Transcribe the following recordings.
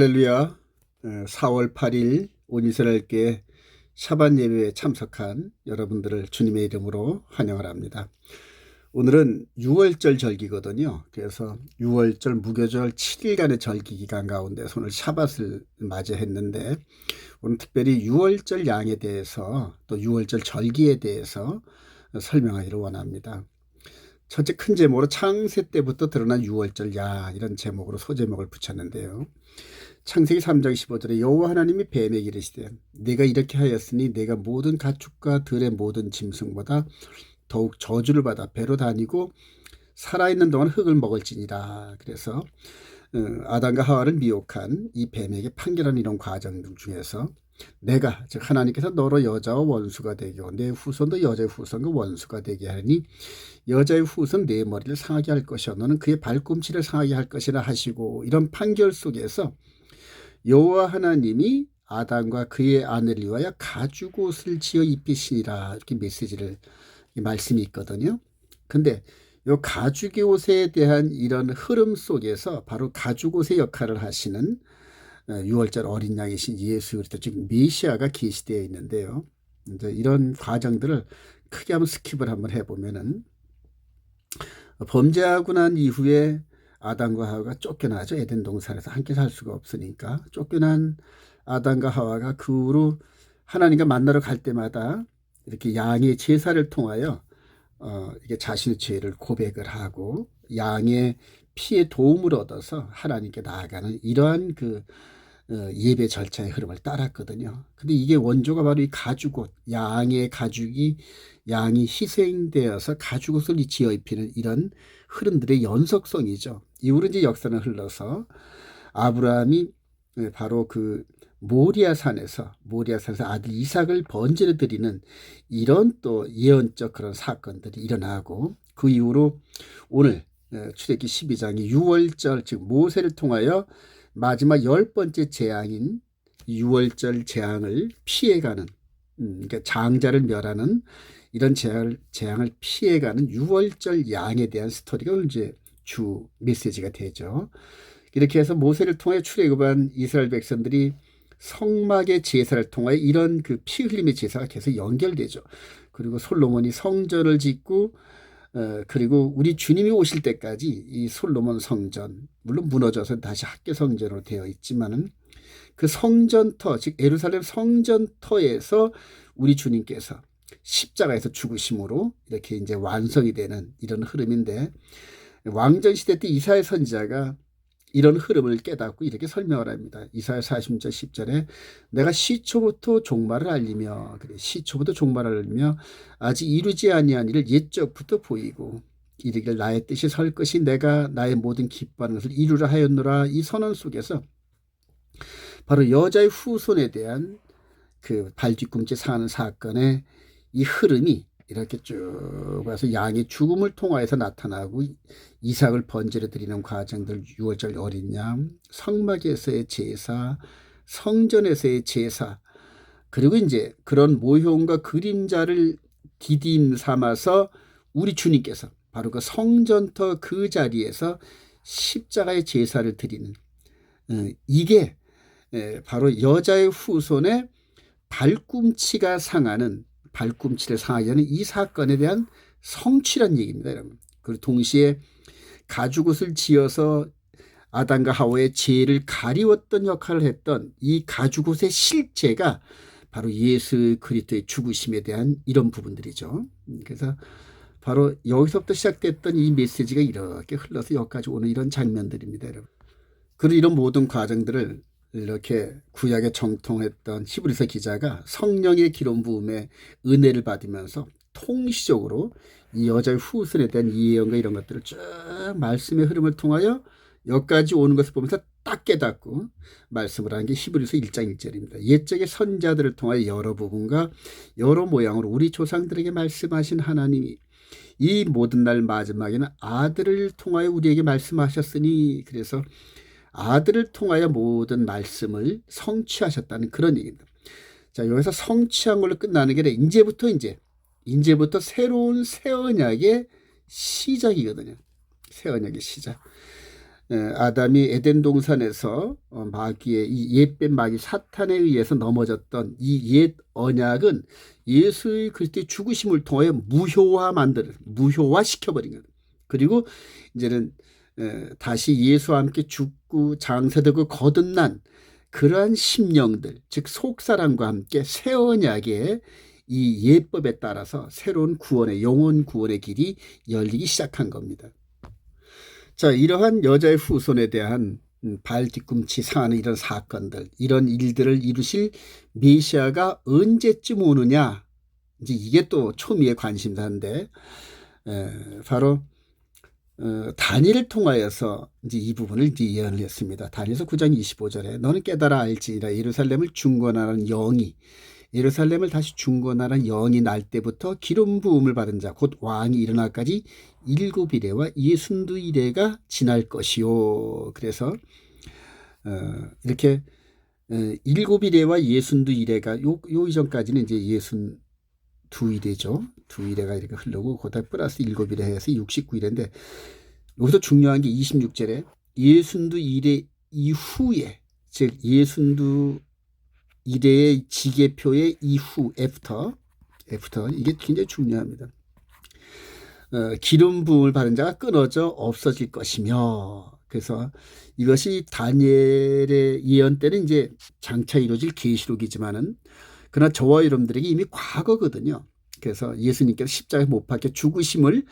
할렐루야. 4월 8일 온이스라엘교회 샤bat 예배에 참석한 여러분들을 주님의 이름으로 환영을 합니다. 오늘은 6월절 절기거든요. 그래서 6월절 무교절 7일간의 절기 기간 가운데 오늘 샤bat을 맞이했는데 오늘 특별히 6월절 양에 대해서 또 6월절 절기에 대해서 설명하기를 원합니다. 첫째 큰 제목으로 창세 때부터 드러난 6월절 양, 이런 제목으로 소제목을 붙였는데요. 창세기 3장 15절에 여호와 하나님이 뱀에게 이르시되 네가 이렇게 하였으니 내가 모든 가축과 들의 모든 짐승보다 더욱 저주를 받아 배로 다니고 살아있는 동안 흙을 먹을지니라. 그래서 아담과 하와를 미혹한 이 뱀에게 판결한 이런 과정 중에서 내가, 즉 하나님께서 너로 여자와 원수가 되게 하고 내 후손도 여자의 후손과 원수가 되게 하니 여자의 후손 내 머리를 상하게 할 것이요 너는 그의 발꿈치를 상하게 할 것이라 하시고, 이런 판결 속에서 여호와 하나님이 아담과 그의 아내를 위하여 가죽옷을 지어 입히시니라, 이렇게 메시지를 말씀이 있거든요. 근데 이 가죽의 옷에 대한 이런 흐름 속에서 바로 가죽옷의 역할을 하시는 6월절 어린 양이신 예수 그리스도, 즉 메시아가 계시되어 있는데요. 이제 이런 과정들을 크게 한번 스킵을 한번 해보면은, 범죄하고 난 이후에 아담과 하와가 쫓겨나죠. 에덴 동산에서 함께 살 수가 없으니까 쫓겨난 아담과 하와가 그 후로 하나님과 만나러 갈 때마다 이렇게 양의 제사를 통하여 이게 자신의 죄를 고백을 하고 양의 피의 도움을 얻어서 하나님께 나아가는 이러한 그 예배 절차의 흐름을 따랐거든요. 근데 이게 원조가 바로 이 가죽옷, 양의 가죽이 양이 희생되어서 가죽옷을 지어 입히는 이런 흐름들의 연속성이죠. 이후로 이제 역사는 흘러서 아브라함이 바로 그 모리아산에서 아들 이삭을 번제를 드리는 이런 또 예언적 그런 사건들이 일어나고, 그 이후로 오늘 출애굽기 12장이 6월절, 즉 모세를 통하여 마지막 10번째 재앙인 6월절 재앙을 피해가는, 그러니까 장자를 멸하는 이런 재앙을 피해가는 6월절 양에 대한 스토리가 이제 주 메시지가 되죠. 이렇게 해서 모세를 통해 출애굽한 이스라엘 백성들이 성막의 제사를 통하여 이런 그 피 흘림의 제사가 계속 연결되죠. 그리고 솔로몬이 성전을 짓고 그리고 우리 주님이 오실 때까지 이 솔로몬 성전, 물론 무너져서 다시 학교 성전으로 되어 있지만은 그 성전터, 즉 예루살렘 성전터에서 우리 주님께서 십자가에서 죽으심으로 이렇게 이제 완성이 되는 이런 흐름인데, 왕정 시대 때 이사야 선지자가 이런 흐름을 깨닫고 이렇게 설명을 합니다. 이사야 40절 10절에 내가 시초부터 종말을 알리며, 그래 시초부터 종말을 알리며 아직 이루지 아니한 일을 옛적부터 보이고 이르기를 나의 뜻이 설 것이 내가 나의 모든 기뻐하는 것을 이루라 하였노라. 이 선언 속에서 바로 여자의 후손에 대한 그 발뒤꿈치 상하는 사건의 이 흐름이 이렇게 쭉 와서 양의 죽음을 통하여서 나타나고, 이삭을 번제로 드리는 과정들, 6월절 어린 양, 성막에서의 제사, 성전에서의 제사, 그리고 이제 그런 모형과 그림자를 디딤 삼아서 우리 주님께서 바로 그 성전터 그 자리에서 십자가의 제사를 드리는, 이게 바로 여자의 후손의 발꿈치가 상하는, 발꿈치를 상하게 하는 이 사건에 대한 성취란 얘기입니다, 여러분. 그리고 동시에 가죽옷을 지어서 아담과 하와의 죄를 가리웠던 역할을 했던 이 가죽옷의 실체가 바로 예수 그리스도의 죽으심에 대한 이런 부분들이죠. 그래서 바로 여기서부터 시작됐던 이 메시지가 이렇게 흘러서 여기까지 오는 이런 장면들입니다, 여러분. 그리고 이런 모든 과정들을 이렇게 구약에 정통했던 히브리서 기자가 성령의 기름 부음에 은혜를 받으면서 통시적으로 이 여자의 후손에 대한 예언과 이런 것들을 쭉 말씀의 흐름을 통하여 여기까지 오는 것을 보면서 딱 깨닫고 말씀을 하는 게 히브리서 1장 1절입니다. 옛적의 선자들을 통하여 여러 부분과 여러 모양으로 우리 조상들에게 말씀하신 하나님이 이 모든 날 마지막에는 아들을 통하여 우리에게 말씀하셨으니, 그래서 아들을 통하여 모든 말씀을 성취하셨다는 그런 얘기입니다. 자, 여기서 성취한 걸로 끝나는 게 아니라 이제부터 새로운 새 언약의 시작이거든요. 새 언약의 시작. 아담이 에덴 동산에서 마귀의 이 옛뱀 마귀 사탄에 의해서 넘어졌던 이 옛 언약은 예수 그리스도의 죽으심을 통해 무효화 시켜버린 거예요. 그리고 이제는 다시 예수와 함께 죽고 장사되고 거듭난 그러한 심령들, 즉 속사람과 함께 새 언약의 이 예법에 따라서 새로운 구원의 영혼 구원의 길이 열리기 시작한 겁니다. 자, 이러한 여자의 후손에 대한 발 뒤꿈치 상하는 이런 사건들, 이런 일들을 이루실 메시아가 언제쯤 오느냐, 이제 이게 또 초미의 관심사인데, 바로 다니엘을 통하여서 이제 이 부분을 이제 예언을 했습니다. 다니엘서 9장 25절에 너는 깨달아 알지니라 예루살렘을 중건하는 영이, 예루살렘을 다시 중건하는 영이 날 때부터 기름 부음을 받은 자 곧 왕이 일어나까지 7이레와 62이레가 지날 것이요. 그래서 이렇게 7이레와 62이레가 요 이전까지는 이제 62이레죠. 2이레가 이렇게 흐르고 그다음 플러스 7이레 해서 69이레인데 여기서 중요한 게 26절에 62이레 이후에, 즉 62이레의 지계표의 이후 애프터 이게 굉장히 중요합니다. 기름 부음을 받은 자가 끊어져 없어질 것이며, 그래서 이것이 다니엘의 예언 때는 이제 장차 이루어질 계시록이지만은 그러나 저와 여러분들에게 이미 과거거든요. 그래서 예수님께서 십자가에 못 박혀 죽으심을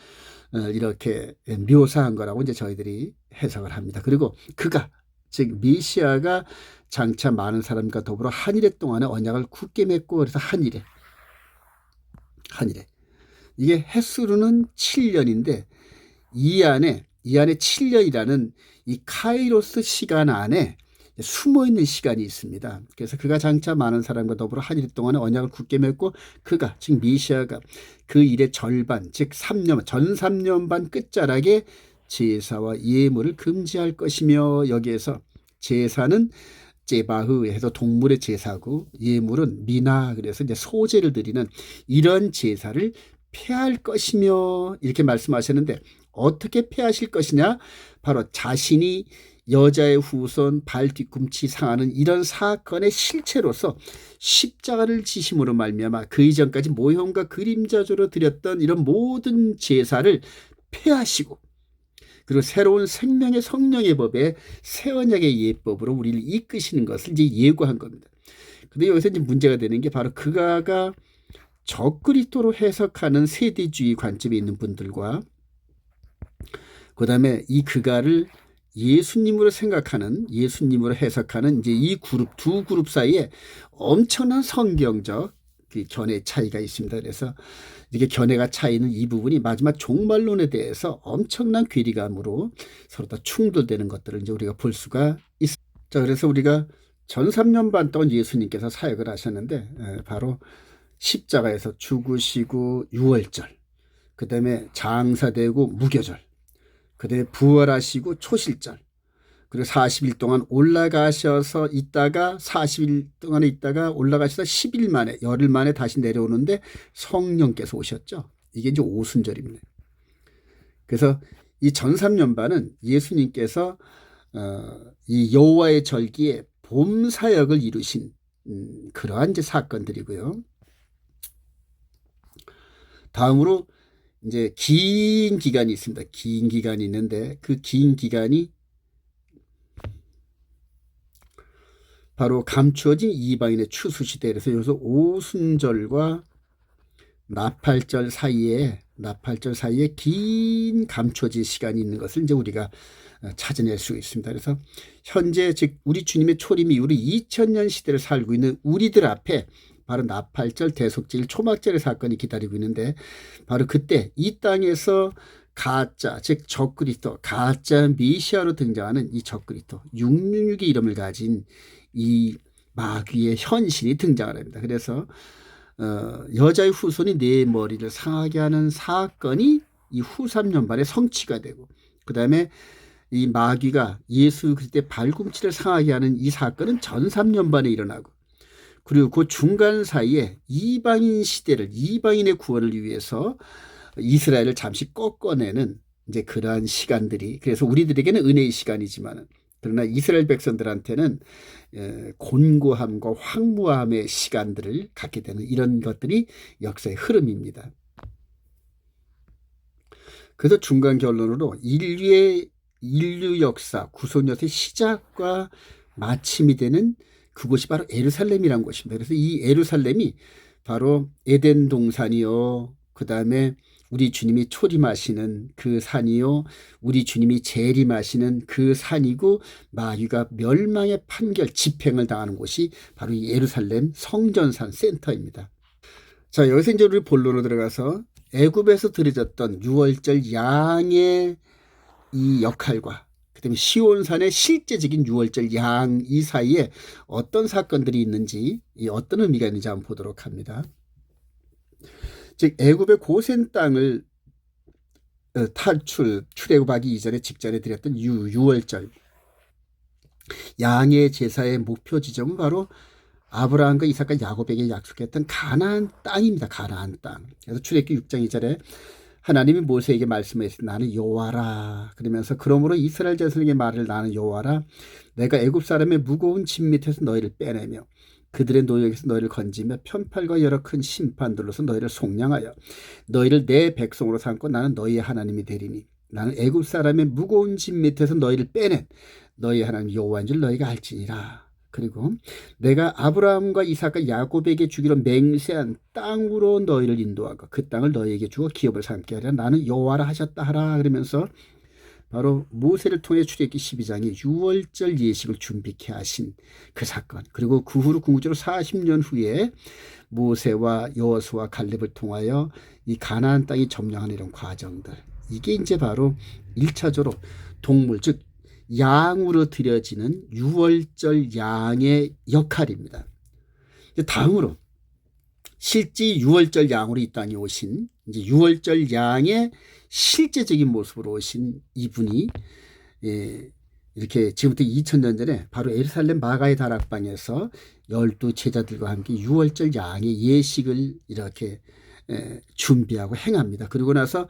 이렇게 묘사한 거라고 이제 저희들이 해석을 합니다. 그리고 그가, 즉 메시아가 장차 많은 사람과 더불어 한일의 동안에 언약을 굳게 맺고, 그래서 한일에 이게 햇수로는 7년인데 이 안에 7년이라는 이 카이로스 시간 안에 숨어있는 시간이 있습니다. 그래서 그가 장차 많은 사람과 더불어 한일 동안에 언약을 굳게 맺고 그가, 즉 메시아가 그 일의 절반, 즉 3년, 전 3년 반 끝자락에 제사와 예물을 금지할 것이며, 여기에서 제사는 제바흐 해서 동물의 제사고 예물은 미나, 그래서 이제 소제를 드리는 이런 제사를 폐할 것이며 이렇게 말씀하셨는데, 어떻게 폐하실 것이냐? 바로 자신이 여자의 후손 발 뒤꿈치 상하는 이런 사건의 실체로서 십자가를 지심으로 말미암아 그 이전까지 모형과 그림자조로 드렸던 이런 모든 제사를 폐하시고, 그리고 새로운 생명의 성령의 법에 새 언약의 예법으로 우리를 이끄시는 것을 이제 예고한 겁니다. 근데 여기서 이제 문제가 되는 게 바로 그가가 적그리스도로 해석하는 세대주의 관점에 있는 분들과 그 다음에 이 그가를 예수님으로 생각하는, 예수님으로 해석하는 이제 이 두 그룹 사이에 엄청난 성경적 견해 차이가 있습니다. 그래서 이게 견해가 차이는 이 부분이 마지막 종말론에 대해서 엄청난 괴리감으로 서로 다 충돌되는 것들을 이제 우리가 볼 수가 있습니다. 자, 그래서 우리가 전 3년 반 동안 예수님께서 사역을 하셨는데 바로 십자가에서 죽으시고 유월절, 그 다음에 장사되고 무교절, 그 다음에 부활하시고 초실절, 그리고 40일 동안 올라가셔서 있다가 40일 동안에 있다가 올라가셔서 10일 만에, 열흘 만에 다시 내려오는데 성령께서 오셨죠. 이게 이제 오순절입니다. 그래서 이 전 3년 반은 예수님께서 이 여호와의 절기에 봄 사역을 이루신 그러한 이제 사건들이고요. 다음으로 이제 긴 기간이 있습니다. 긴 기간이 있는데 그 긴 기간이 바로 감추어진 이방인의 추수시대. 그래서 여기서 오순절과 나팔절 사이에 긴 감추어진 시간이 있는 것을 이제 우리가 찾아낼 수 있습니다. 그래서 현재 즉 우리 주님의 초림 이후로 2000년 시대를 살고 있는 우리들 앞에 바로 나팔절, 대속절, 초막절의 사건이 기다리고 있는데, 바로 그때 이 땅에서 가짜, 즉 적그리스도, 가짜 메시아로 등장하는 이 적그리스도 666의 이름을 가진 이 마귀의 현신이 등장을 합니다. 그래서 여자의 후손이 내 머리를 상하게 하는 사건이 이 후 3년 반에 성취가 되고, 그 다음에 이 마귀가 예수 그리스도의 발꿈치를 상하게 하는 이 사건은 전 3년 반에 일어나고, 그리고 그 중간 사이에 이방인 시대를, 이방인의 구원을 위해서 이스라엘을 잠시 꺾어내는 이제 그러한 시간들이, 그래서 우리들에게는 은혜의 시간이지만, 그러나 이스라엘 백성들한테는 곤고함과 황무함의 시간들을 갖게 되는 이런 것들이 역사의 흐름입니다. 그래서 중간 결론으로 인류 역사 구속력의 시작과 마침이 되는 그곳이 바로 예루살렘이라는 곳입니다. 그래서 이 예루살렘이 바로 에덴 동산이요, 그 다음에 우리 주님이 초림하시는 그 산이요, 우리 주님이 재림하시는 그 산이고, 마귀가 멸망의 판결 집행을 당하는 곳이 바로 이 예루살렘 성전산 센터입니다. 자, 여기서 이제 우리 본론으로 들어가서 애굽에서 드려졌던 유월절 양의 이 역할과 그다음에 시온산의 실제적인 유월절 양 이 사이에 어떤 사건들이 있는지, 이 어떤 의미가 있는지 한번 보도록 합니다. 즉 애굽의 고센 땅을 출애굽하기 이전에 직전에 드렸던 유월절 양의 제사의 목표 지점은 바로 아브라함과 이삭과 야곱에게 약속했던 가나안 땅입니다. 가나안 땅. 그래서 출애굽기 6장 2절에 하나님이 모세에게 말씀하셨을 나는 여호와라. 그러면서 그러므로 이스라엘 자손에게 말을 나는 여호와라. 내가 애굽 사람의 무거운 짐 밑에서 너희를 빼내며 그들의 노역에서 너희를 건지며 편팔과 여러 큰 심판들로서 너희를 속량하여 너희를 내 백성으로 삼고 나는 너희의 하나님이 되리니 나는 애굽 사람의 무거운 짐 밑에서 너희를 빼낸 너희의 하나님 여호와인 줄 너희가 알지니라. 그리고 내가 아브라함과 이삭과 야곱에게 주기로 맹세한 땅으로 너희를 인도하고 그 땅을 너희에게 주어 기업을 삼게 하리라. 나는 여호와라 하셨다 하라. 그러면서 바로 모세를 통해 출애굽기 12장에 유월절 예식을 준비케 하신 그 사건, 그리고 그 후로 궁극적으로 40년 후에 모세와 여호수아와 갈렙을 통하여 이 가나안 땅이 점령하는 이런 과정들, 이게 이제 바로 1차적으로 동물, 즉 양으로 드려지는 유월절 양의 역할입니다. 다음으로 실제 유월절 양으로 이 땅에 오신, 이제 유월절 양의 실제적인 모습으로 오신 이분이 이렇게 지금부터 2000년 전에 바로 예루살렘 마가의 다락방에서 12 제자들과 함께 유월절 양의 예식을 이렇게 준비하고 행합니다. 그리고 나서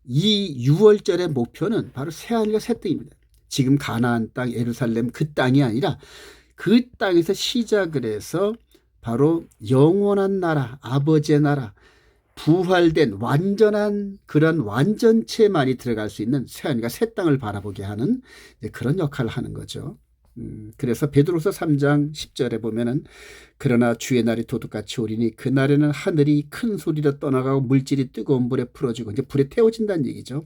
이 유월절의 목표는 바로 새하늘과 새 땅입니다. 지금 가나안 땅 예루살렘 그 땅이 아니라 그 땅에서 시작을 해서 바로 영원한 나라, 아버지의 나라, 부활된 완전한 그런 완전체만이 들어갈 수 있는 새하늘과 새 땅을 바라보게 하는 그런 역할을 하는 거죠. 그래서 베드로서 3장 10절에 보면은 그러나 주의 날이 도둑같이 오리니 그날에는 하늘이 큰 소리로 떠나가고 물질이 뜨거운 불에 풀어지고, 이제 불에 태워진다는 얘기죠.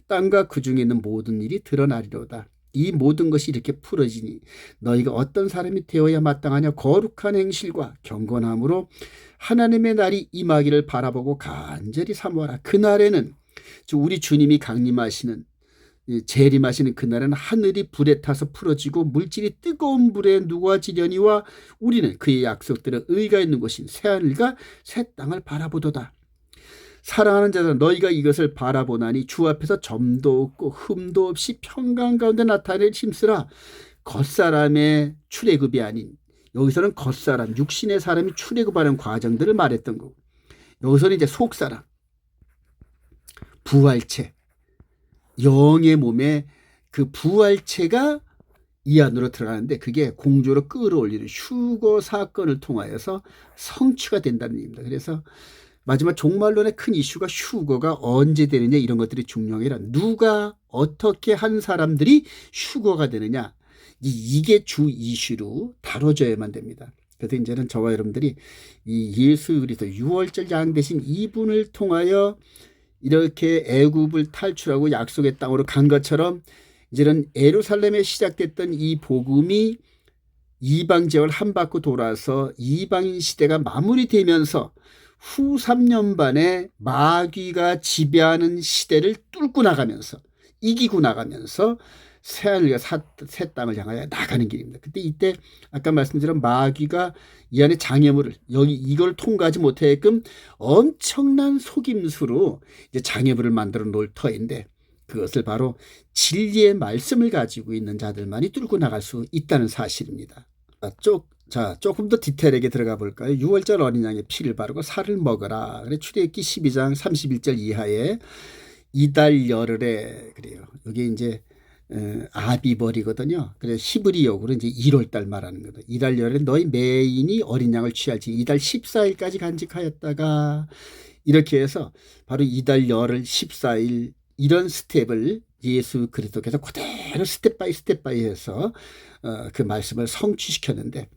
땅과 그 중에 있는 모든 일이 드러나리로다. 이 모든 것이 이렇게 풀어지니 너희가 어떤 사람이 되어야 마땅하냐. 거룩한 행실과 경건함으로 하나님의 날이 임하기를 바라보고 간절히 사모하라. 그날에는 우리 주님이 강림하시는, 재림하시는 그날에는 하늘이 불에 타서 풀어지고 물질이 뜨거운 불에 누워지려니와 우리는 그의 약속들은 의가 있는 곳인 새하늘과 새 땅을 바라보도다. 사랑하는 자들아, 너희가 이것을 바라보나니 주 앞에서 점도 없고 흠도 없이 평강 가운데 나타낼 힘쓰라. 겉사람의 출애굽이 아닌, 여기서는 겉사람, 육신의 사람이 출애굽하는 과정들을 말했던 거고, 여기서는 이제 속사람, 부활체, 영의 몸에 그 부활체가 이 안으로 들어가는데 그게 공조로 끌어올리는 휴거 사건을 통하여서 성취가 된다는 얘기입니다. 그래서 마지막 종말론의 큰 이슈가 휴거가 언제 되느냐, 이런 것들이 중요한 게 아니라 누가 어떻게 한 사람들이 휴거가 되느냐, 이게 주 이슈로 다뤄져야만 됩니다. 그래서 이제는 저와 여러분들이 이 예수 그리스도 유월절 양 대신 이분을 통하여 이렇게 애굽을 탈출하고 약속의 땅으로 간 것처럼 이제는 예루살렘에 시작됐던 이 복음이 이방 지역을 한바퀴 돌아서 이방인 시대가 마무리되면서 후 3년 반에 마귀가 지배하는 시대를 뚫고 나가면서, 이기고 나가면서 새하늘과 새 땅을 향하여 나가는 길입니다. 그때 이때 아까 말씀드린 마귀가 이 안에 장애물을, 여기 이걸 통과하지 못하게끔 엄청난 속임수로 이제 장애물을 만들어 놓을 터인데, 그것을 바로 진리의 말씀을 가지고 있는 자들만이 뚫고 나갈 수 있다는 사실입니다. 조금 더 디테일하게 들어가 볼까요? 유월절 어린 양의 피를 바르고 살을 먹어라. 그래 출애굽기 12장 31절 이하에 이달 열흘에 그래요. 이게 이제 아비벌이거든요. 그래서 히브리어로 이제 1월달 말하는 거다. 이달 열흘에 너희 매인이 어린 양을 취할지 이달 14일까지 간직하였다가 이렇게 해서 바로 이달 열흘 14일 이런 스텝을 예수 그리스도께서 그대로 스텝 바이 스텝 바이 해서 그 말씀을 성취시켰는데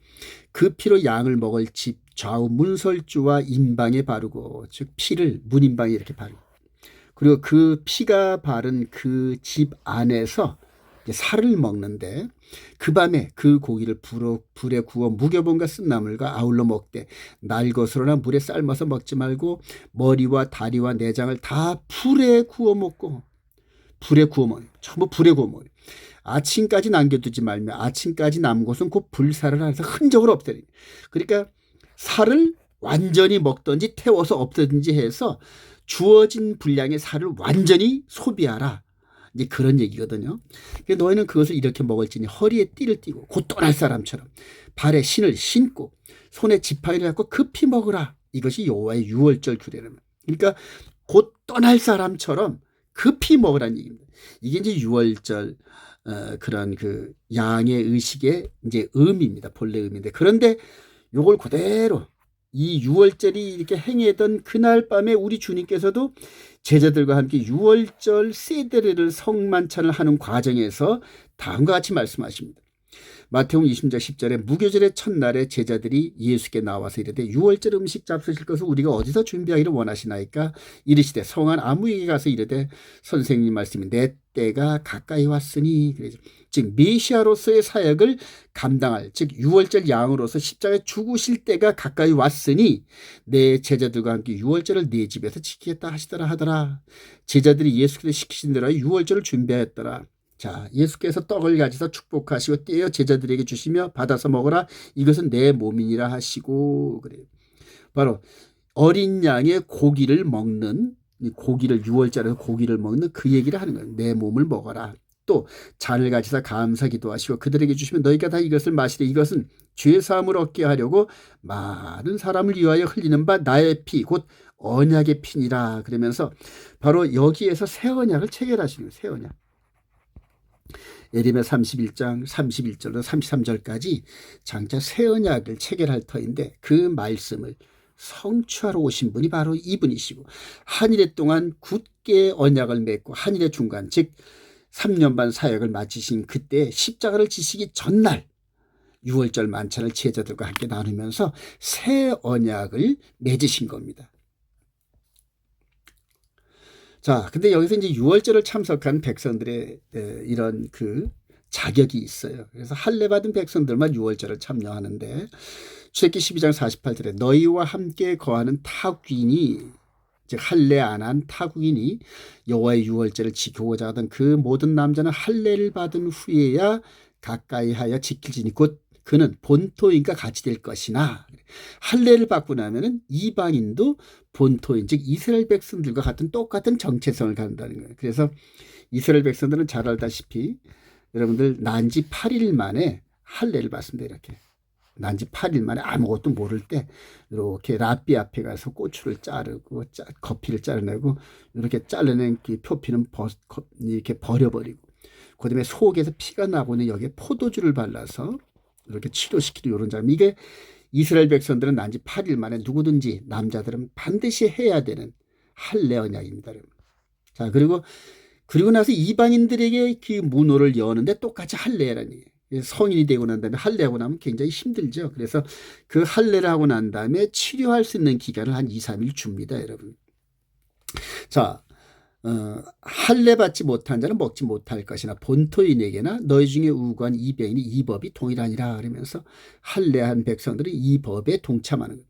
그 피로 양을 먹을 집 좌우 문설주와 임방에 바르고 즉 피를 문임방에 이렇게 바르고 그리고 그 피가 바른 그 집 안에서 살을 먹는데 그 밤에 그 고기를 불에 구워 무교본과 쓴나물과 아울러 먹되 날것으로나 물에 삶아서 먹지 말고 머리와 다리와 내장을 다 불에 구워 먹고 전부 불에 구워 먹어. 아침까지 남겨두지 말며 아침까지 남은 것은 곧 불살을 해서 흔적을 없애리. 그러니까 살을 완전히 먹든지 태워서 없애든지 해서 주어진 분량의 살을 완전히 소비하라. 이제 그런 얘기거든요. 너희는 그것을 이렇게 먹을지니 허리에 띠를 띠고 곧 떠날 사람처럼 발에 신을 신고 손에 지팡이를 잡고 급히 먹으라. 이것이 여호와의 유월절 규례라면. 그러니까 곧 떠날 사람처럼 급히 먹으라는 얘기입니다. 이게 이제 유월절 그런 그 양의 의식의 이제 의미입니다. 본래 의미인데 그런데 요걸 그대로 이 유월절이 이렇게 행해던 그날 밤에 우리 주님께서도 제자들과 함께 유월절 세대를 성만찬을 하는 과정에서 다음과 같이 말씀하십니다. 마태복음 20장 10절에 무교절의 첫날에 제자들이 예수께 나와서 이르되 유월절 음식 잡수실 것을 우리가 어디서 준비하기를 원하시나이까 이르시되 성한 아무에게 가서 이르되 선생님 말씀이 내 때가 가까이 왔으니 즉 메시아로서의 사역을 감당할 즉 유월절 양으로서 십자가에 죽으실 때가 가까이 왔으니 내 제자들과 함께 유월절을 네 집에서 지키겠다 하시더라 하더라. 제자들이 예수께서 시키신 대로 유월절을 준비하였더라. 자, 예수께서 떡을 가지서 축복하시고 떼어 제자들에게 주시며 받아서 먹어라. 이것은 내 몸이니라 하시고 그래요. 바로 어린 양의 고기를 먹는 고기를 유월절에서 고기를 먹는 그 얘기를 하는 거예요. 내 몸을 먹어라. 또 잔을 가지사 감사 기도하시고 그들에게 주시면 너희가 다 이것을 마시되 이것은 죄 사함을 얻게 하려고 많은 사람을 위하여 흘리는 바 나의 피 곧 언약의 피니라. 그러면서 바로 여기에서 새 언약을 체결하시는 거예요. 새 언약. 예레미야 31장 31절로 33절까지 장차 새 언약을 체결할 터인데 그 말씀을 성취하러 오신 분이 바로 이분이시고 한 일에 동안 굳게 언약을 맺고 한 일의 중간 즉 3년 반 사역을 마치신 그때 십자가를 지시기 전날 유월절 만찬을 제자들과 함께 나누면서 새 언약을 맺으신 겁니다. 자, 근데 여기서 이제 유월절을 참석한 백성들의 이런 그 자격이 있어요. 그래서 할례 받은 백성들만 유월절을 참여하는데 출애굽기 12장 48절에 너희와 함께 거하는 타국인이 즉 할례 안 한 타국인이 여호와의 유월절을 지키고자 하던 그 모든 남자는 할례를 받은 후에야 가까이 하여 지킬지니 곧 그는 본토인과 같이 될 것이나 할례를 받고 나면은 이방인도 본토인 즉 이스라엘 백성들과 같은 똑같은 정체성을 갖는다는 거예요. 그래서 이스라엘 백성들은 잘 알다시피 여러분들 난지 8일 만에 할례를 받습니다. 이렇게 난지 8일 만에 아무것도 모를 때 이렇게 랍비 앞에 가서 고추를 자르고 거피를 자르내고 이렇게 잘라낸 그 표피는 이렇게 버려버리고 그다음에 속에서 피가 나고는 여기에 포도주를 발라서 이렇게 치료시키는 이런 장면. 이게 이스라엘 백성들은 난지 8일 만에 누구든지 남자들은 반드시 해야 되는 할례 언약입니다. 자, 그리고 나서 이방인들에게 그 문호를 여는데 똑같이 할례라는 얘기예요. 성인이 되고 난 다음에 할례하고 나면 굉장히 힘들죠. 그래서 그 할례를 하고 난 다음에 치료할 수 있는 기간을 한 2, 3일 줍니다, 여러분. 자, 할례 받지 못한 자는 먹지 못할 것이나 본토인에게나 너희 중에 우고한 이방인이 이 법이 동일하니라. 그러면서 할례한 백성들이 이 법에 동참하는 거예요.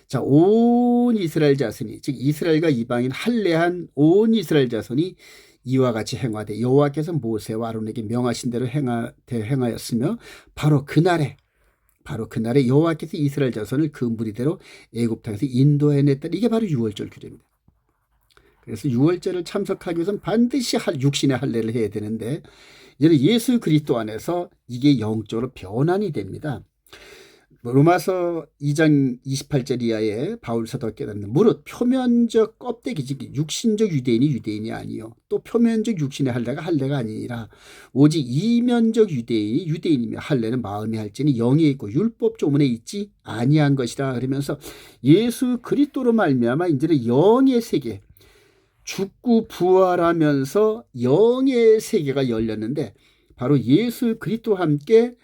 자, 온 이스라엘 자손이 즉 이스라엘과 이방인 할례한 온 이스라엘 자손이 이와 같이 행하되 여호와께서 모세와 아론에게 명하신 대로 행하였으며 바로 그날에 여호와께서 이스라엘 자손을 그 무리대로 애굽 땅에서 인도해냈다. 이게 바로 유월절 규례입니다. 그래서 유월절을 참석하기 위해서는 반드시 육신의 할례를 해야 되는데 이제는 예수 그리스도 안에서 이게 영적으로 변환이 됩니다. 로마서 2장 28절 이하에 바울 사도가 깨닫는 무릇 표면적 껍데기지 육신적 유대인이 아니요 또 표면적 육신의 할례가 할례가 아니니라 오직 이면적 유대인이 유대인이며 할례는 마음이 할지니 영이 있고 율법 조문에 있지 아니한 것이라. 그러면서 예수 그리스도로 말미암아 이제는 영의 세계 죽고 부활하면서 영의 세계가 열렸는데 바로 예수 그리스도와 함께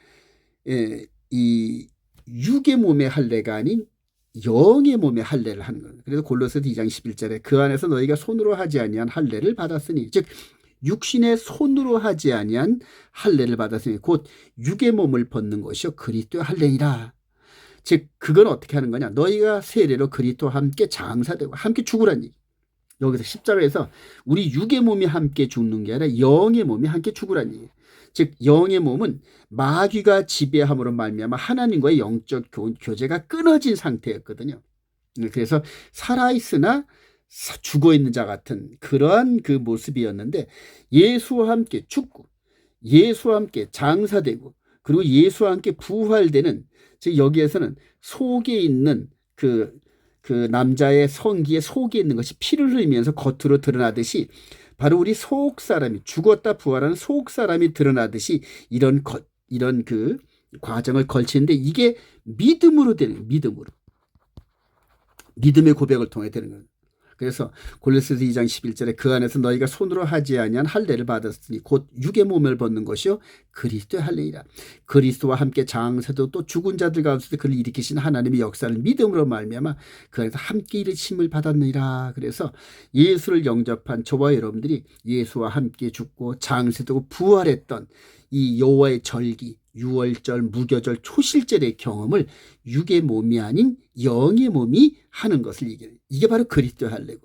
이 육의 몸의 할례가 아닌 영의 몸의 할례를 하는 거예요. 그래서 골로새서 2장 11절에 그 안에서 너희가 손으로 하지 아니한 할례를 받았으니 즉 육신의 손으로 하지 아니한 할례를 받았으니 곧 육의 몸을 벗는 것이요 그리스도의 할례니라. 즉 그건 어떻게 하는 거냐. 너희가 세례로 그리스도와 함께 장사되고 함께 죽으란 얘기. 여기서 십자가에서 우리 육의 몸이 함께 죽는 게 아니라 영의 몸이 함께 죽으란 얘기예요. 즉 영의 몸은 마귀가 지배함으로 말미암아 하나님과의 영적 교제가 끊어진 상태였거든요. 그래서 살아있으나 죽어있는 자 같은 그러한 그 모습이었는데 예수와 함께 죽고 예수와 함께 장사되고 그리고 예수와 함께 부활되는 즉 여기에서는 속에 있는 그 남자의 성기의 속에 있는 것이 피를 흘리면서 겉으로 드러나듯이 바로 우리 속 사람이 죽었다 부활하는 속 사람이 드러나듯이 이런 그 과정을 걸치는데 이게 믿음으로 되는 믿음의 고백을 통해 되는 거예요. 그래서 골로새서 2장 11절에 그 안에서 너희가 손으로 하지 아니한 할례를 받았으니 곧 육의 몸을 벗는 것이요 그리스도의 할례이라. 그리스도와 함께 장사도 또 죽은 자들 가운데서 그를 일으키신 하나님의 역사를 믿음으로 말미암아 그 안에서 함께 일으킴을 받았느니라. 그래서 예수를 영접한 저와 여러분들이 예수와 함께 죽고 장사되고 부활했던 이 여호와의 절기 유월절, 무교절, 초실절의 경험을 육의 몸이 아닌 영의 몸이 하는 것을 얘기해요. 이게 바로 그리스도의 할례고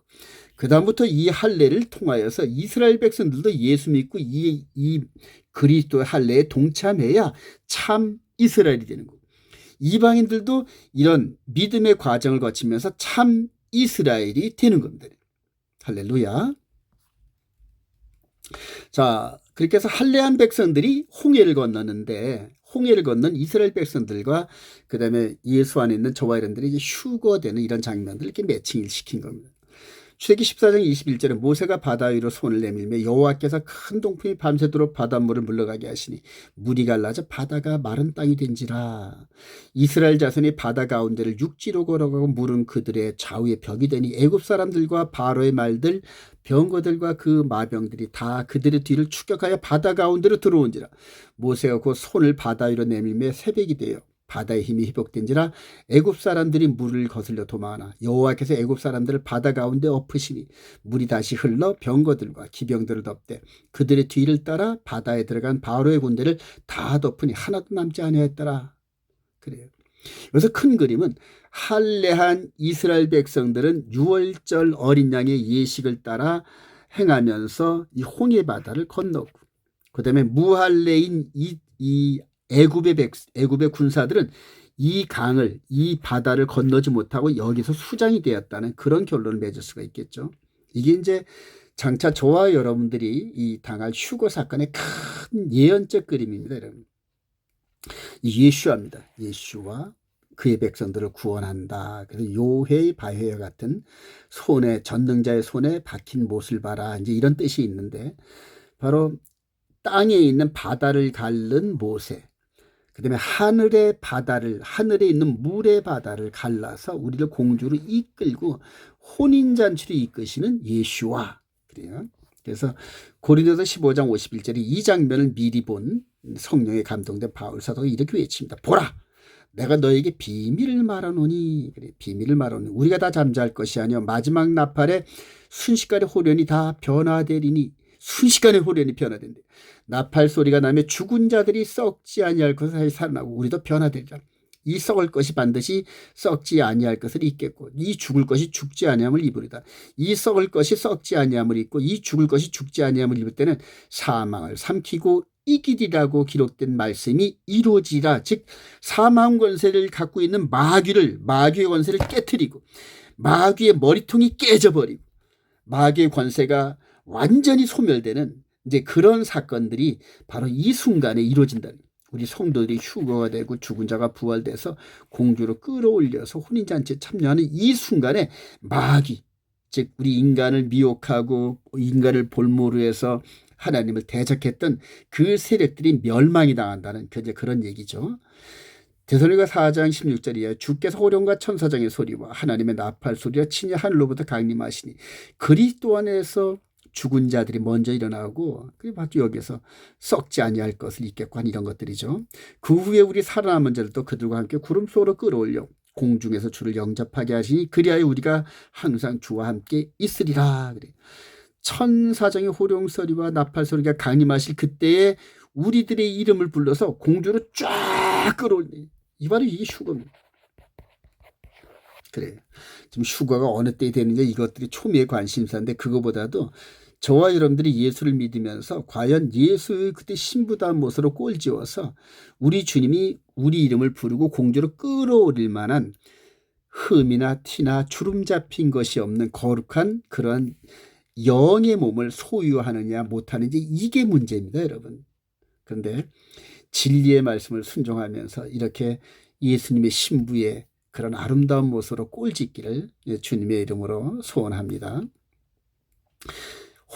그 다음부터 이 할례를 통하여서 이스라엘 백성들도 예수 믿고 이 그리스도의 할례에 동참해야 참 이스라엘이 되는 거고 이방인들도 이런 믿음의 과정을 거치면서 참 이스라엘이 되는 겁니다. 할렐루야. 자, 그렇게 해서 할례한 백성들이 홍해를 건너는데 홍해를 건넌 이스라엘 백성들과 그 다음에 예수 안에 있는 저와 여러분들이 이제 휴거되는 이런 장면들을 이렇게 매칭을 시킨 겁니다. 출애기 14장 21절에 모세가 바다 위로 손을 내밀며 여호와께서 큰 동풍이 밤새도록 바닷물을 물러가게 하시니 물이 갈라져 바다가 마른 땅이 된지라. 이스라엘 자손이 바다 가운데를 육지로 걸어가고 물은 그들의 좌우에 벽이 되니 애굽 사람들과 바로의 말들 병거들과 그 마병들이 다 그들의 뒤를 추격하여 바다 가운데로 들어온지라. 모세가 곧 손을 바다 위로 내밀며 새벽이 되어 바다의 힘이 회복된지라. 애굽 사람들이 물을 거슬려 도망하나 여호와께서 애굽 사람들을 바다 가운데 엎으시니 물이 다시 흘러 병거들과 기병들을 덮되 그들의 뒤를 따라 바다에 들어간 바로의 군대를 다 덮으니 하나도 남지 아니하였더라. 그래요. 여기서 큰 그림은 할례한 이스라엘 백성들은 유월절 어린 양의 예식을 따라 행하면서 이 홍해 바다를 건너고 그 다음에 무할례인 이 애굽의 군사들은 이 바다를 건너지 못하고 여기서 수장이 되었다는 그런 결론을 맺을 수가 있겠죠. 이게 이제 장차 저와 여러분들이 이 당할 휴거 사건의 큰 예언적 그림입니다, 여러분. 예수아입니다. 예수와 그의 백성들을 구원한다. 그래서 요해 바해와 같은 손에 전능자의 손에 박힌 못을 봐라. 이제 이런 뜻이 있는데 바로 땅에 있는 바다를 가른 모세. 그다음에 하늘에 있는 물의 바다를 갈라서 우리를 공주로 이끌고 혼인잔치로 이끄시는 예수와 그래요. 그래서 고린도서 15장 51절에 이 장면을 미리 본 성령에 감동된 바울 사도가 이렇게 외칩니다. 보라, 내가 너에게 비밀을 말하노니. 그래, 비밀을 말하노니 우리가 다 잠잘 것이 아니요 마지막 나팔에 순식간에 호련이 다 변화되리니. 순식간에 호련이 변화된대. 나팔 소리가 나며 죽은 자들이 썩지 아니할 것을 살아나고 우리도 변화되리라. 이 썩을 것이 반드시 썩지 아니할 것을 입겠고 이 죽을 것이 죽지 아니함을 입으리다. 이 썩을 것이 썩지 아니함을 입고 이 죽을 것이 죽지 아니함을 입을 때는 사망을 삼키고 이기리라고 기록된 말씀이 이루어지라. 즉 사망 권세를 갖고 있는 마귀의 권세를 깨트리고 마귀의 머리통이 깨져버리고 마귀의 권세가 완전히 소멸되는 이제 그런 사건들이 바로 이 순간에 이루어진다. 우리 성도들이 휴거가 되고 죽은 자가 부활돼서 공주로 끌어올려서 혼인잔치에 참여하는 이 순간에 마귀, 즉 우리 인간을 미혹하고 인간을 볼모로 해서 하나님을 대적했던 그 세력들이 멸망이 당한다는 그런 얘기죠. 데살로니가 4장 16절이에요. 주께서 호령과 천사장의 소리와 하나님의 나팔 소리와 친히 하늘로부터 강림하시니 그리스도 안에서 죽은 자들이 먼저 일어나고 그리고 여기서 썩지 아니할 것을 잊겠고 한 이런 것들이죠. 그 후에 우리 살아남은 자들도 그들과 함께 구름 속으로 끌어올려 공중에서 주를 영접하게 하시니 그리하여 우리가 항상 주와 함께 있으리라. 그래. 천사장의 호령소리와 나팔소리가 강림하실 그때에 우리들의 이름을 불러서 공주로 쫙 끌어올리. 이 바로 이게 휴거입니다. 그래. 지금 휴거가 어느 때에 되느냐 이것들이 초미의 관심사인데 그거보다도 저와 여러분들이 예수를 믿으면서 과연 예수의 그때 신부다운 모습으로 꼴지어서 우리 주님이 우리 이름을 부르고 공주로 끌어올릴 만한 흠이나 티나 주름 잡힌 것이 없는 거룩한 그런 영의 몸을 소유하느냐 못하는지 이게 문제입니다, 여러분. 그런데 진리의 말씀을 순종하면서 이렇게 예수님의 신부의 그런 아름다운 모습으로 꼴짓기를 주님의 이름으로 소원합니다.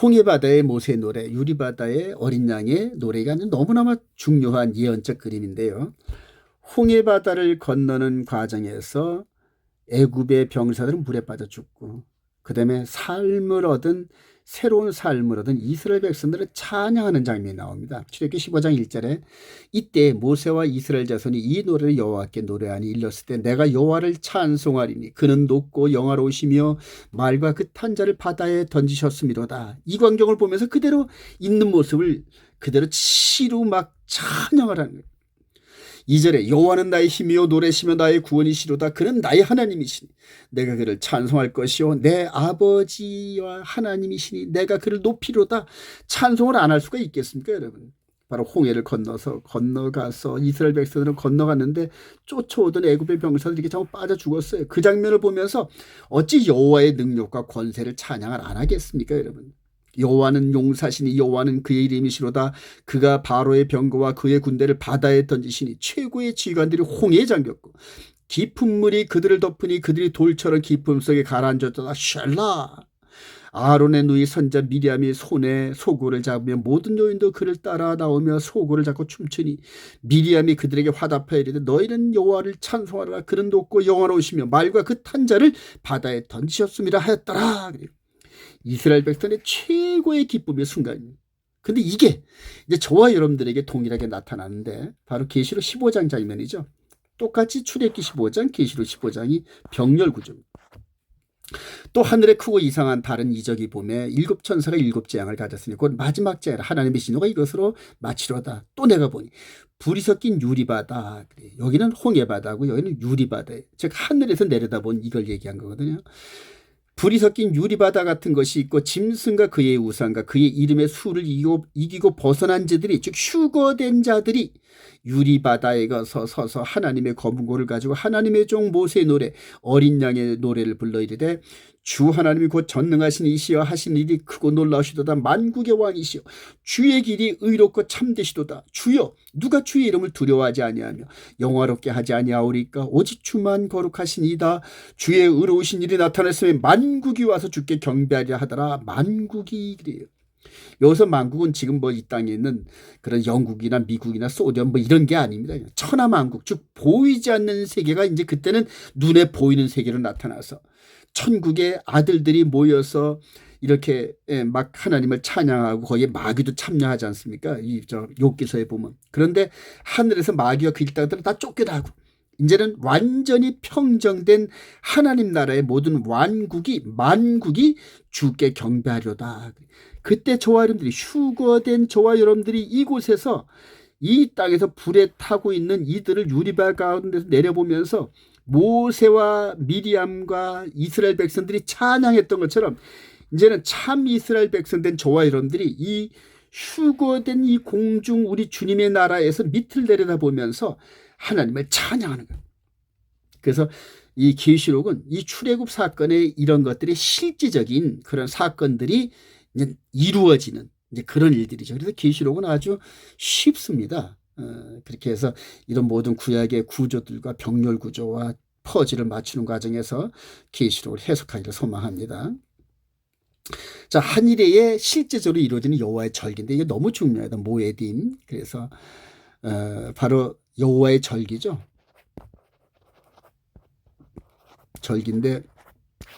홍해바다의 모세 노래, 유리바다의 어린 양의 노래가 너무너무 중요한 예언적 그림인데요. 홍해바다를 건너는 과정에서 애굽의 병사들은 물에 빠져 죽고 그 다음에 새로운 삶을 얻은 이스라엘 백성들을 찬양하는 장면이 나옵니다. 출애굽기 15장 1절에 이때 모세와 이스라엘 자손이 이 노래를 여호와께 노래하니 일렀을 때 내가 여호와를 찬송하리니 그는 높고 영화로우시며 말과 그 탄자를 바다에 던지셨음이로다. 이 광경을 보면서 그대로 있는 모습을 그대로 치루 막 찬양을 하는 거예요. 2절에 여호와는 나의 힘이요 노래시며 나의 구원이시로다. 그는 나의 하나님이시니 내가 그를 찬송할 것이요 내 아버지와 하나님이시니 내가 그를 높이로다. 찬송을 안 할 수가 있겠습니까, 여러분? 바로 홍해를 건너가서 이스라엘 백성들은 건너갔는데 쫓아오던 애굽의 병사들이 이렇게 전부 빠져 죽었어요. 그 장면을 보면서 어찌 여호와의 능력과 권세를 찬양을 안 하겠습니까, 여러분? 여호와는 용사시니 여호와는 그의 이름이시로다. 그가 바로의 병거와 그의 군대를 바다에 던지시니 최고의 지휘관들이 홍해에 잠겼고 깊은 물이 그들을 덮으니 그들이 돌처럼 깊음 속에 가라앉았다. 샬라. 아론의 누이 선자 미리암이 손에 소고를 잡으며 모든 여인도 그를 따라 나오며 소고를 잡고 춤추니 미리암이 그들에게 화답하여 이르되 너희는 여호와를 찬송하라. 그는 높고 영화로우시며 말과 그 탄자를 바다에 던지셨음이라 하였더라. 이스라엘 백성의 최고의 기쁨의 순간입니다. 근데 이게 이제 저와 여러분들에게 동일하게 나타나는데 바로 계시록 15장 장면이죠. 똑같이 출애굽기 15장, 계시록 15장이 병렬 구조입니다. 또 하늘에 크고 이상한 다른 이적이 보매 일곱 천사가 일곱 재앙을 가졌으니 곧 마지막 재앙 하나님의 신호가 이것으로 마치로다. 또 내가 보니 불이 섞인 유리바다. 여기는 홍해바다고 여기는 유리바다. 즉 하늘에서 내려다본 이걸 얘기한 거거든요. 불이 섞인 유리바다 같은 것이 있고 짐승과 그의 우상과 그의 이름의 수를 이기고 벗어난 자들이 즉 휴거된 자들이 유리바다에 가서 서서 하나님의 검은고를 가지고 하나님의 종 모세의 노래 어린 양의 노래를 불러 이르되 주 하나님이 곧 전능하신 이시여 하신 일이 크고 놀라우시도다. 만국의 왕이시여 주의 길이 의롭고 참되시도다. 주여 누가 주의 이름을 두려워하지 아니하며 영화롭게 하지 아니하오리까. 오직 주만 거룩하시니이다. 주의 의로우신 일이 나타났으면 만국이 와서 주께 경배하려 하더라. 만국이 그래요. 여기서 만국은 지금 이 땅에 있는 그런 영국이나 미국이나 소련 이런 게 아닙니다. 천하만국 즉 보이지 않는 세계가 이제 그때는 눈에 보이는 세계로 나타나서 천국의 아들들이 모여서 이렇게 막 하나님을 찬양하고 거기에 마귀도 참여하지 않습니까? 욥기서에 보면. 그런데 하늘에서 마귀와 그 일당들은 다 쫓겨나고 이제는 완전히 평정된 하나님 나라의 모든 만국이 주께 경배하려다. 그때 저와 여러분들이 휴거된 저와 여러분들이 이곳에서 이 땅에서 불에 타고 있는 이들을 유리바 가운데서 내려보면서 모세와 미리암과 이스라엘 백성들이 찬양했던 것처럼 이제는 참 이스라엘 백성된 저와 여러분들이 이 휴거된 이 공중 우리 주님의 나라에서 밑을 내려다보면서 하나님을 찬양하는 거예요. 그래서 이 계시록은 이 출애굽 사건의 이런 것들이 실질적인 그런 사건들이 이제 이루어지는 이제 그런 일들이죠. 그래서 계시록은 아주 쉽습니다. 그렇게 해서 이런 모든 구약의 구조들과 병렬 구조와 퍼즐을 맞추는 과정에서 계시록을 해석하기를 소망합니다. 자, 한일에 실제적으로 이루어지는 여호와의 절기인데 이게 너무 중요하다. 모에딘. 그래서 바로 여호와의 절기죠. 절기인데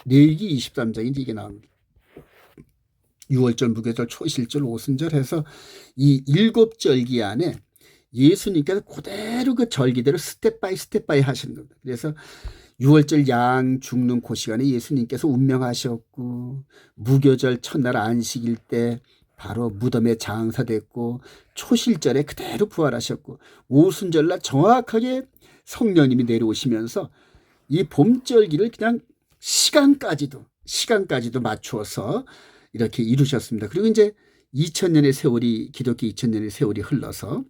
레위기 23장인지 이게 나옵니다. 6월절, 무교절, 초실절, 오순절 해서 이 7절기 안에 예수님께서 그대로 그 절기대로 스텝 바이 하시는 겁니다. 그래서 6월절 양 죽는 그 시간에 예수님께서 운명하셨고, 무교절 첫날 안식일 때 바로 무덤에 장사됐고, 초실절에 그대로 부활하셨고, 오순절날 정확하게 성령님이 내려오시면서 이 봄절기를 그냥 시간까지도 맞추어서 이렇게 이루셨습니다. 그리고 이제 2000년의 세월이, 기독교 2000년의 세월이 흘러서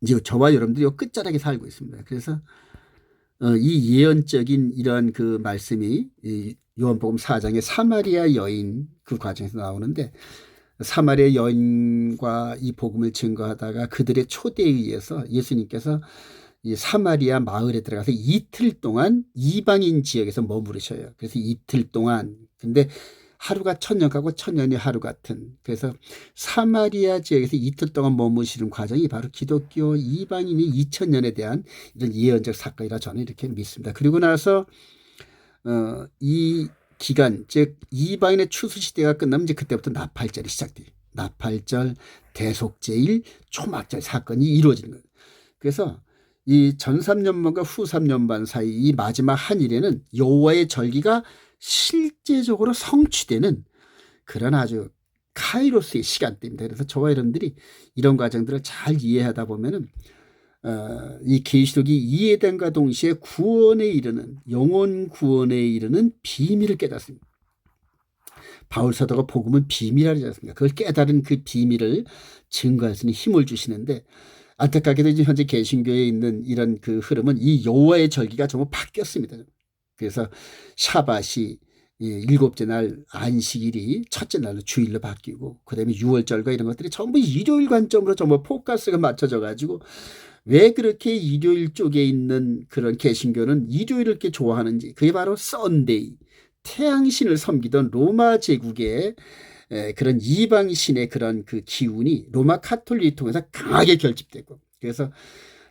이제 저와 여러분들이 요 끝자락에 살고 있습니다. 그래서 이 예언적인 이런 그 말씀이 이 요한복음 4장의 사마리아 여인 그 과정에서 나오는데, 사마리아 여인과 이 복음을 증거하다가 그들의 초대에 의해서 예수님께서 이 사마리아 마을에 들어가서 이틀 동안 이방인 지역에서 머무르셔요. 그래서 이틀 동안, 근데 하루가 천년 가고 천년이 하루 같은, 그래서 사마리아 지역에서 이틀 동안 머무시는 과정이 바로 기독교 이방인이 2000년에 대한 이런 예언적 사건이라 저는 이렇게 믿습니다. 그리고 나서 이 기간, 즉 이방인의 추수 시대가 끝나면 이제 그때부터 나팔절이 시작돼요. 나팔절, 대속제일, 초막절 사건이 이루어지는 거예요. 그래서 이 전 3년반과 후 3년반 사이 이 마지막 한일에는 여호와의 절기가 실제적으로 성취되는 그런 아주 카이로스의 시간대입니다. 그래서 저와 여러분들이 이런 과정들을 잘 이해하다 보면은 이 계시록이 이해됨과 동시에 구원에 이르는, 영혼 구원에 이르는 비밀을 깨닫습니다. 바울 사도가 복음은 비밀이라지 않습니까? 그걸 깨달은 그 비밀을 증거할 수 있는 힘을 주시는데, 안타깝게도 이제 현재 개신교에 있는 이런 그 흐름은 이 여호와의 절기가 정말 바뀌었습니다. 그래서 샤밧이 7째 날 안식일이 첫째 날로 주일로 바뀌고, 그다음에 6월절과 이런 것들이 전부 일요일 관점으로 전부 포커스가 맞춰져 가지고, 왜 그렇게 일요일 쪽에 있는 그런 개신교는 일요일을 이렇게 좋아하는지, 그게 바로 썬데이, 태양신을 섬기던 로마 제국의 그런 이방신의 그런 그 기운이 로마 카톨릭 통해서 강하게 결집되고, 그래서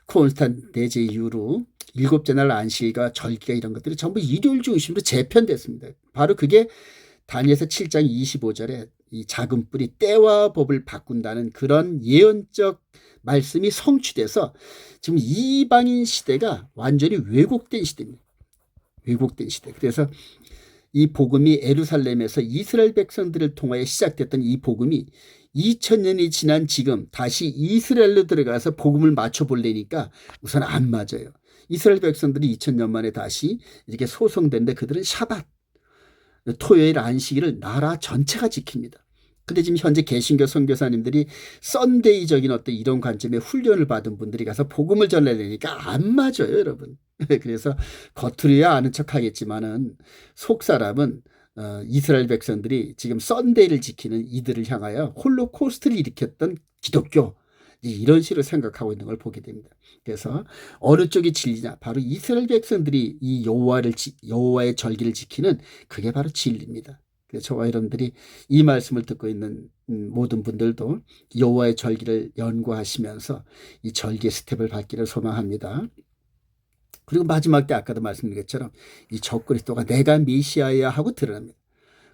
콘스탄 대제 이후로 7째 날 안식일과 절기가 이런 것들이 전부 일요일 중심으로 재편됐습니다. 바로 그게 다니엘서 7장 25절에 이 작은 뿔이 때와 법을 바꾼다는 그런 예언적 말씀이 성취돼서 지금 이방인 시대가 완전히 왜곡된 시대입니다. 왜곡된 시대. 그래서 이 복음이 예루살렘에서 이스라엘 백성들을 통하여 시작됐던 이 복음이 2000년이 지난 지금 다시 이스라엘로 들어가서 복음을 맞춰보려니까 우선 안 맞아요. 이스라엘 백성들이 2000년 만에 다시 이렇게 소송된데, 그들은 샤밧, 토요일 안식일을 나라 전체가 지킵니다. 근데 지금 현재 개신교 선교사님들이 썬데이적인 어떤 이런 관점의 훈련을 받은 분들이 가서 복음을 전해내니까 안 맞아요, 여러분. 그래서 겉으로야 아는 척 하겠지만은 속 사람은 이스라엘 백성들이 지금 썬데이를 지키는 이들을 향하여 홀로코스트를 일으켰던 기독교, 이런 식으로 생각하고 있는 걸 보게 됩니다. 그래서 어느 쪽이 진리냐? 바로 이스라엘 백성들이 이 여호와의 절기를 지키는, 그게 바로 진리입니다. 그래서 저와 여러분들이 이 말씀을 듣고 있는 모든 분들도 여호와의 절기를 연구하시면서 이 절기의 스텝을 밟기를 소망합니다. 그리고 마지막 때 아까도 말씀드린 것처럼 이 적그리스도가 내가 메시아야 하고 드러납니다.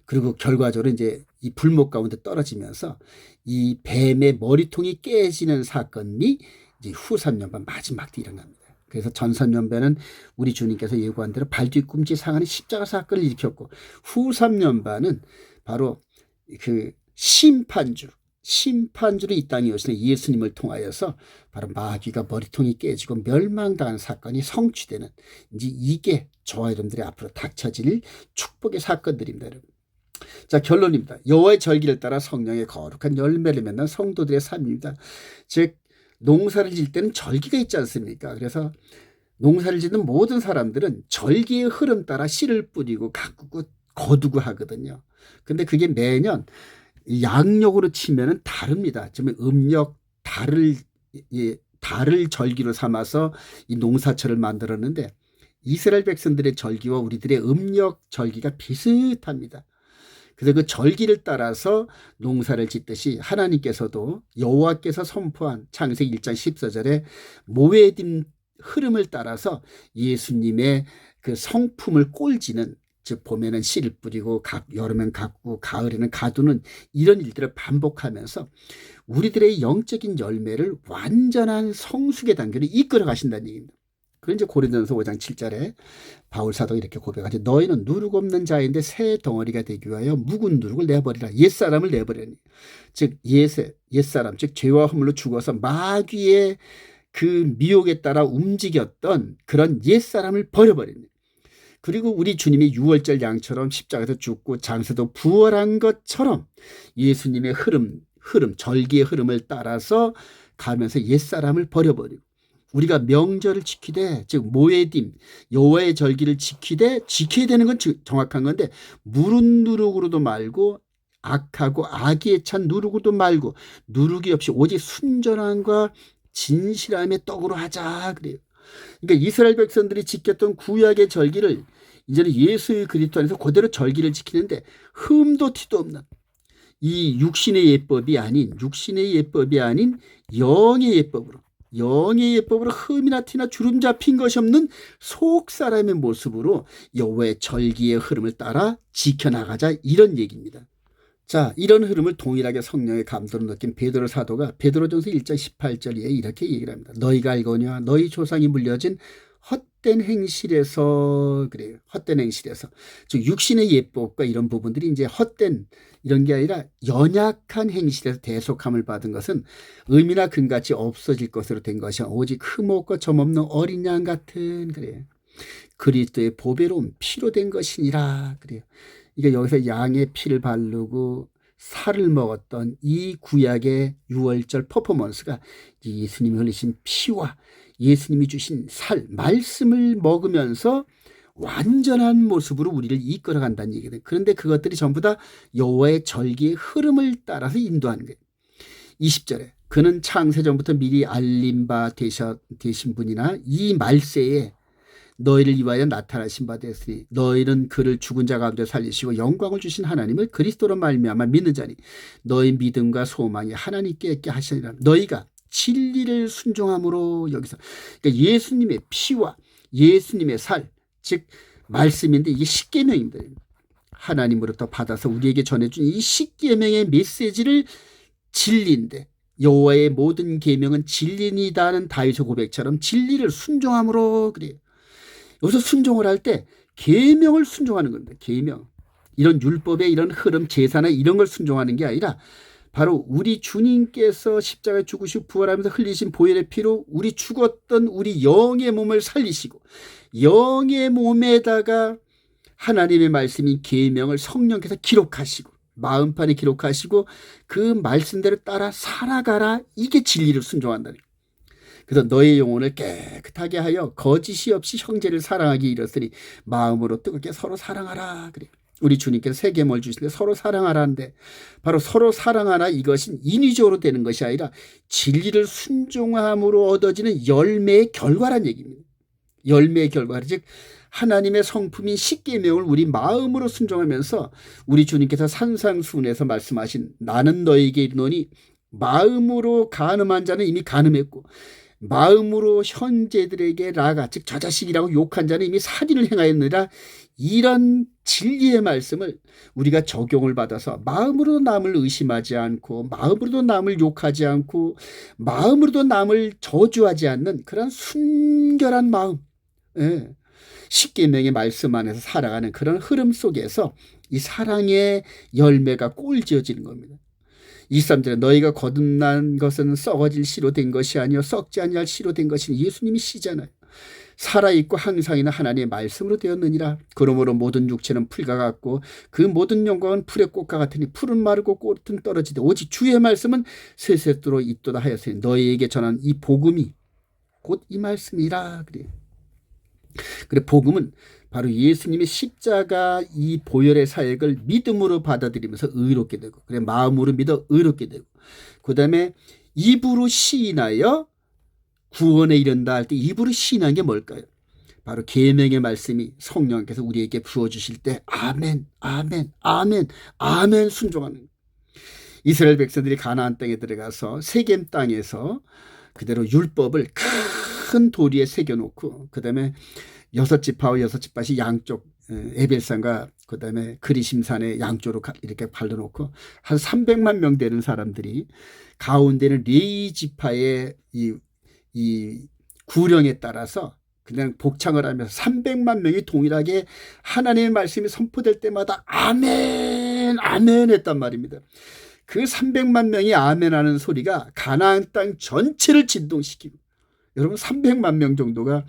그리고 결과적으로 이제 이 불목 가운데 떨어지면서 이 뱀의 머리통이 깨지는 사건이 이제 후 3년반 마지막 때 일어납니다. 그래서 전 3년반은 우리 주님께서 예고한 대로 발뒤꿈치 상하는 십자가 사건을 일으켰고, 후 3년반은 바로 그 심판주로 이 땅에 오시는 예수님을 통하여서 바로 마귀가 머리통이 깨지고 멸망당한 사건이 성취되는, 이제 이게 저와 여러분들이 앞으로 닥쳐질 축복의 사건들입니다, 여러분. 자, 결론입니다. 여호와의 절기를 따라 성령의 거룩한 열매를 맺는 성도들의 삶입니다. 즉 농사를 질 때는 절기가 있지 않습니까? 그래서 농사를 짓는 모든 사람들은 절기의 흐름 따라 씨를 뿌리고 가꾸고 거두고 하거든요. 근데 그게 매년 양력으로 치면은 다릅니다. 좀 음력 달을 달을 절기로 삼아서 이 농사철을 만들었는데 이스라엘 백성들의 절기와 우리들의 음력 절기가 비슷합니다. 그래서 그 절기를 따라서 농사를 짓듯이 하나님께서도 여호와께서 선포한 창세기 1장 14절에 모에dim 흐름을 따라서 예수님의 그 성품을 꼴지는, 즉 봄에는 씨를 뿌리고 여름엔 가꾸고 가을에는 가두는 이런 일들을 반복하면서 우리들의 영적인 열매를 완전한 성숙의 단계로 이끌어 가신다는 얘기입니다. 그건 이제 고린도전서 5장 7절에 바울 사도가 이렇게 고백하죠. 너희는 누룩 없는 자인데 새 덩어리가 되기 위하여 묵은 누룩을 내버리라. 옛사람을 내버리니, 즉 옛사람, 즉 죄와 허물로 죽어서 마귀의 그 미혹에 따라 움직였던 그런 옛사람을 버려버리니, 그리고 우리 주님이 유월절 양처럼 십자가에서 죽고 장세도 부활한 것처럼 예수님의 흐름, 절기의 흐름을 따라서 가면서 옛사람을 버려버리고, 우리가 명절을 지키되, 즉 모에dim 여호와의 절기를 지키되, 지켜야 되는 건 정확한 건데 무른 누룩으로도 말고 악하고 악의에 찬 누룩으로도 말고 누룩이 없이 오직 순전함과 진실함의 떡으로 하자 그래요. 그러니까 이스라엘 백성들이 지켰던 구약의 절기를 이제는 예수의 그리스도 안에서 그대로 절기를 지키는데 흠도 티도 없는 이 육신의 예법이 아닌 영의 예법으로 흠이나 티나 주름 잡힌 것이 없는 속 사람의 모습으로 여호와의 절기의 흐름을 따라 지켜나가자, 이런 얘기입니다. 자, 이런 흐름을 동일하게 성령의 감동을 느낀 베드로 사도가 베드로전서 1장 18절에 이렇게 얘기를 합니다. 너희가 알거니와 너희 조상이 물려진 헛된 행실에서, 그래요. 헛된 행실에서. 즉 육신의 예법과 이런 부분들이 이제 헛된 이런 게 아니라 연약한 행실에서 대속함을 받은 것은 의미나 근같이 없어질 것으로 된 것이 오직 흠없고 점없는 어린 양 같은, 그래요. 그리스도의 보배로운 피로 된 것이니라, 그래요. 이게 여기서 양의 피를 바르고 살을 먹었던 이 구약의 유월절 퍼포먼스가 예수님이 흘리신 피와 예수님이 주신 살, 말씀을 먹으면서 완전한 모습으로 우리를 이끌어간다는 얘기예요. 그런데 그것들이 전부 다 여호와의 절기의 흐름을 따라서 인도하는 거예요. 20절에 그는 창세전부터 미리 알림 바 되신 분이나 이 말세에 너희를 위하여 나타나신 바 되었으니 너희는 그를 죽은 자 가운데 살리시고 영광을 주신 하나님을 그리스도로 말미암아 믿는 자니 너희 믿음과 소망이 하나님께 있게 하시니라. 너희가 진리를 순종함으로, 여기서 그러니까 예수님의 피와 예수님의 살, 즉 말씀인데 이게 십계명입니다. 하나님으로부터 받아서 우리에게 전해준 이 십계명의 메시지를 진리인데, 여호와의 모든 계명은 진리니다는 다윗의 고백처럼 진리를 순종함으로, 그래요. 여기서 순종을 할 때 계명을 순종하는 겁니다. 계명. 이런 율법의 이런 흐름, 제사나 이런 걸 순종하는 게 아니라 바로 우리 주님께서 십자가에 죽으시고 부활하면서 흘리신 보혈의 피로 우리 죽었던 우리 영의 몸을 살리시고 영의 몸에다가 하나님의 말씀인 계명을 성령께서 기록하시고 마음판에 기록하시고 그 말씀대로 따라 살아가라. 이게 진리를 순종한다는 거예요. 그래서 너의 영혼을 깨끗하게 하여 거짓이 없이 형제를 사랑하기 이르렀으니 마음으로 뜨겁게 서로 사랑하라. 그래요. 우리 주님께서 세 계명을 주시는데 서로 사랑하라는데 바로 서로 사랑하라, 이것은 인위적으로 되는 것이 아니라 진리를 순종함으로 얻어지는 열매의 결과란 얘기입니다. 열매의 결과, 즉 하나님의 성품인 십계명을 우리 마음으로 순종하면서 우리 주님께서 산상수훈에서 말씀하신 나는 너에게 이르노니 마음으로 간음한 자는 이미 간음했고 마음으로 형제들에게 라가, 즉 저 자식이라고 욕한 자는 이미 살인을 행하였느니라. 이런 진리의 말씀을 우리가 적용을 받아서 마음으로도 남을 의심하지 않고 마음으로도 남을 욕하지 않고 마음으로도 남을 저주하지 않는 그런 순결한 마음, 십계명의 말씀 안에서 살아가는 그런 흐름 속에서 이 사랑의 열매가 꼴지어지는 겁니다. 23절에 너희가 거듭난 것은 썩어질 씨로 된 것이 아니요 썩지 아니할 씨로 된 것이니 예수님이 씨잖아요. 살아있고 항상이나 하나님의 말씀으로 되었느니라. 그러므로 모든 육체는 풀과 같고 그 모든 영광은 풀의 꽃과 같으니 풀은 마르고 꽃은 떨어지되 오직 주의 말씀은 세세토록 있도다 하였으니 너희에게 전한 이 복음이 곧 이 말씀이라. 그래 복음은 바로 예수님의 십자가 이 보혈의 사역을 믿음으로 받아들이면서 의롭게 되고, 그래 마음으로 믿어 의롭게 되고, 그 다음에 입으로 시인하여 구원에 이른다 할 때 입으로 시인한 게 뭘까요? 바로 계명의 말씀이 성령께서 우리에게 부어주실 때 아멘, 아멘, 아멘, 아멘 순종하는. 이스라엘 백성들이 가나안 땅에 들어가서 세겜 땅에서 그대로 율법을 큰 도리에 새겨놓고 그 다음에 6지파와 6지파씩 양쪽 에벨산과 그 다음에 그리심산의 양쪽으로 이렇게 발라놓고 한 300만 명 되는 사람들이 가운데는 레위 지파의 이 구령에 따라서 그냥 복창을 하면서 300만 명이 동일하게 하나님의 말씀이 선포될 때마다 아멘 아멘 했단 말입니다. 그 300만 명이 아멘하는 소리가 가나안 땅 전체를 진동시키고, 여러분 300만 명 정도가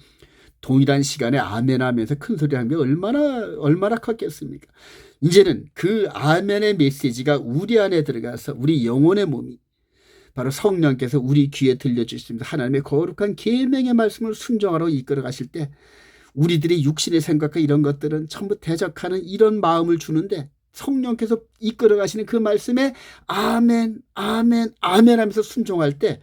동일한 시간에 아멘하면서 큰 소리 하는 게 얼마나 컸겠습니까? 이제는 그 아멘의 메시지가 우리 안에 들어가서 우리 영혼의 몸이 바로 성령께서 우리 귀에 들려주십니다. 하나님의 거룩한 계명의 말씀을 순종하러 이끌어 가실 때 우리들의 육신의 생각과 이런 것들은 전부 대적하는 이런 마음을 주는데, 성령께서 이끌어 가시는 그 말씀에 아멘 아멘 아멘 하면서 순종할 때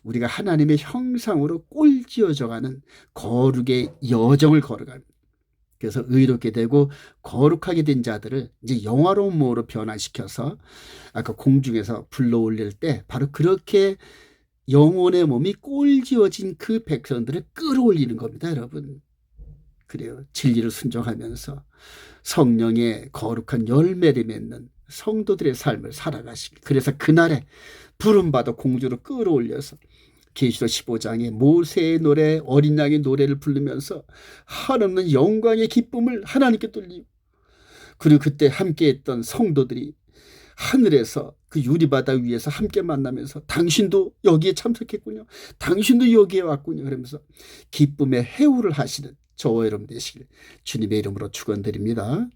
우리가 하나님의 형상으로 꼴지어져가는 거룩의 여정을 걸어갑니다. 그래서 의롭게 되고 거룩하게 된 자들을 이제 영화로운 몸으로 변화시켜서 아까 공중에서 불러올릴 때 바로 그렇게 영혼의 몸이 꼴지어진 그 백성들을 끌어올리는 겁니다, 여러분. 그래요. 진리를 순종하면서 성령의 거룩한 열매를 맺는 성도들의 삶을 살아가시길. 그래서 그날에 부름받아 공주로 끌어올려서 계시록 15장에 모세의 노래, 어린 양의 노래를 부르면서 한없는 영광의 기쁨을 하나님께 돌리고, 그리고 그때 함께했던 성도들이 하늘에서 그 유리바다 위에서 함께 만나면서 당신도 여기에 참석했군요, 당신도 여기에 왔군요, 그러면서 기쁨의 해우를 하시는 저와 여러분 되시길 주님의 이름으로 축원드립니다.